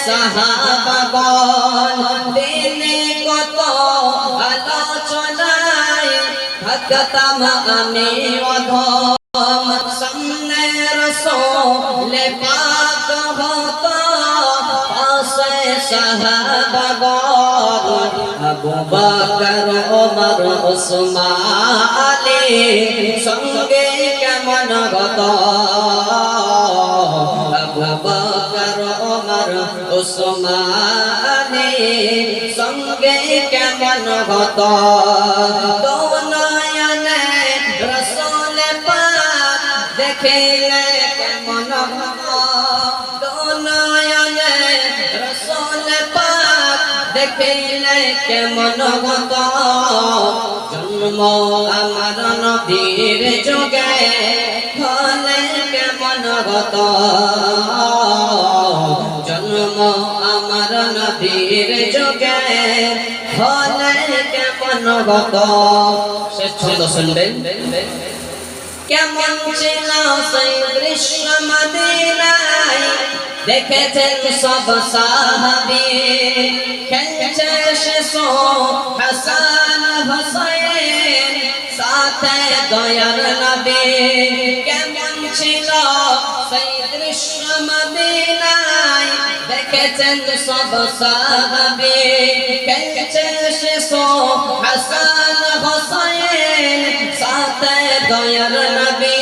সাহাবাগণ দিনে কত আলোচনায় থাকতাম আমি অধম সামনে রাসূল পাক হতো পাশে সাহাবাগণ আবু বকর ওমর ওসমান আলী সঙ্গে কেমন হতো আবু বকর ওমর ওসমান আলী সঙ্গে কেমন হতো নয়নে রাসূল পাক দেখিলে কেমন হতো নয়নে রাসূল পাক দেখিলে কেমন হতো জন্ম আমার নবীর যুগে হলে কেমন হতো জন্ম আমার নবীর যুগে হলে কেমন হতো শেষ ছন্দ শুনবেন কেমন ছিল সেই দৃশ্য মদিনায় দেখেছেন সব সাহাবী খেলছে শিশু হাসান হুসাইন সাথে দয়ার নবী কেমন ছিল সেই দৃশ্য মদিনায় দেখেছেন সব সাহাবী খেলছে শিশু হাসান হুসাইন সাথে দয়ার নবী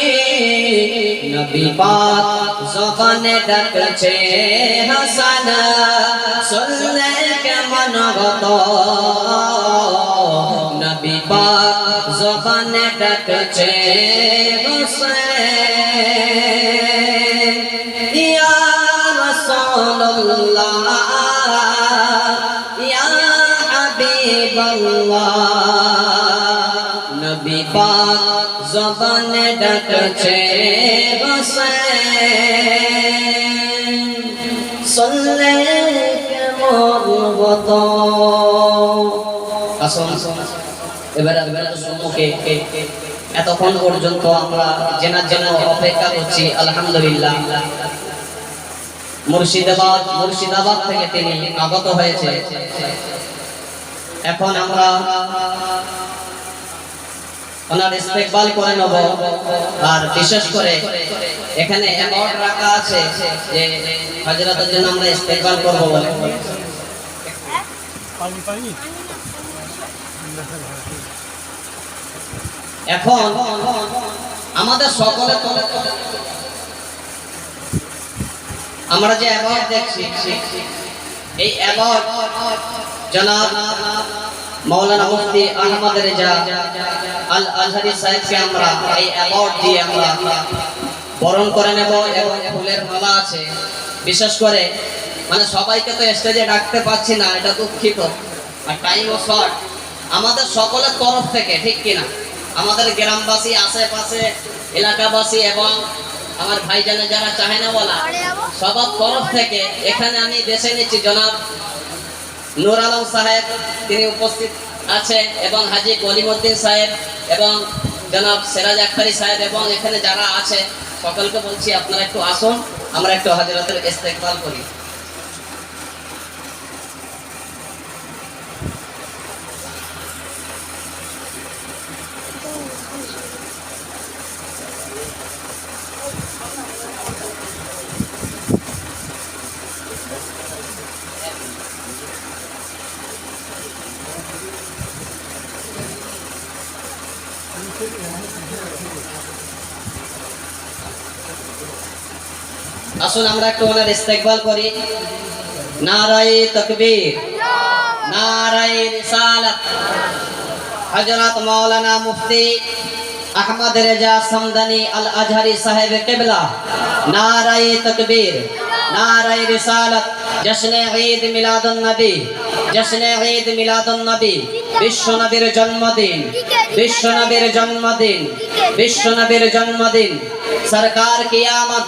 নবী পাক জবানে ডাকছে হাসান শুনলে কেমন হতো নবী পাক জবানে ডাকছে হুসাইন ইয়া রাসূলুল্লাহ ইয়া হাবিবাল্লাহ নবী পাক জবানে ডাকছে হুসাইন শুনলে কেমন হতো আসুন এবার সম্মুখে এতক্ষণ পর্যন্ত আমরা জেনার জন্য অপেক্ষা করছি আলহামদুলিল্লাহ মুর্শিদাবাদ থেকে তিনি আগত হয়েছে এখন আমরা ওনার ইস্তেকবাল করে নেব আর বিশেষ করে এখানে অ্যাওয়ার্ড রাখা আছে যে হযরতের জন্য আমরা ইস্তেকবাল করব বলে এখন আমাদের সকলে আমরা যে অ্যাওয়ার্ড দেখছি এই অ্যাওয়ার্ড জনাব মাওলানা মুফতি আহমদ রেজা আল আজহারি সাহেবকে আমরা এই অ্যাওয়ার্ড দিয়ে আমরা বরণ করে নেব এবং ফুলের মালা আছে বিশেষ করে মানে সবাইকে তো স্টেজে ডাকতে পাচ্ছি না এটা দুঃখিত আর টাইমও শর্ট আমাদের সকলের তরফ থেকে ঠিক কিনা আমাদের গ্রামবাসী আশেপাশে এলাকাবাসী এবং আমার ভাইজানে যারা চাহেনাওয়ালা সবার তরফ থেকে এখানে আমি বেছে নিচ্ছি জনাব নূর আলম সাহেব তিনি উপস্থিত আছে এবং হাজী কলিমউদ্দিন সাহেব এবং জনাব সিরাজ আখতারি সাহেব এবং এখানে যারা আছে সকলকে বলছি আপনারা একটু আসুন আমরা একটু হযরতের ইস্তেকবাল করি আসুন আমরা একটু ওনার ইস্তেকবাল করি নারায়ে তাকবীর নারায়ে রিসালাত হযরত মাওলানা মুফতি আহমদ রেজা সমদানি আল আজহারি সাহেব কিবলা নারায়ে তাকবীর নারায়ে রিসালাত জশ্নে ঈদ মিলাদুন নবী জশ্নে ঈদ মিলাদুন নবী বিশ্ব নবীর জন্মদিন বিশ্ব নবীর জন্মদিন বিশ্ব নবীর জন্মদিন সরকার কিয়ামত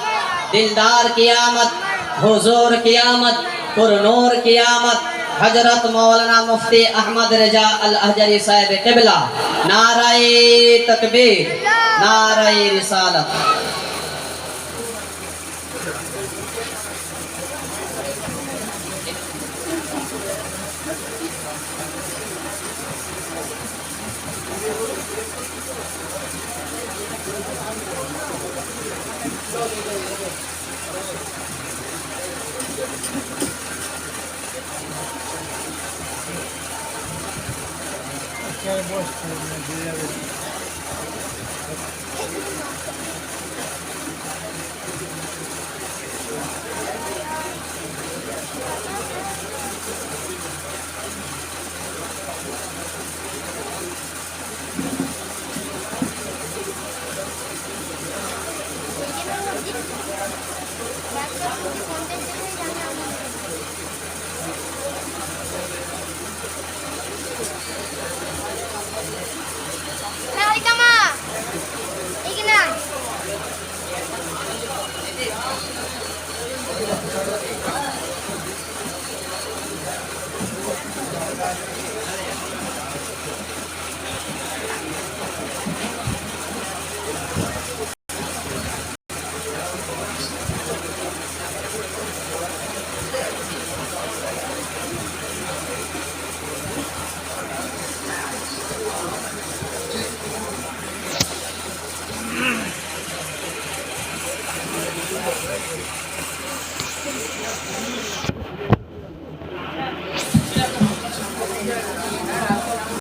दिलदार कियामत हुजूर कियामत पुरनूर कियामत हजरत मौलाना मुफ्ती अहमद रजा अल अजहरी साहिब किबला नाराए तकबीर नाराए रिसालत Quero mostrar, né?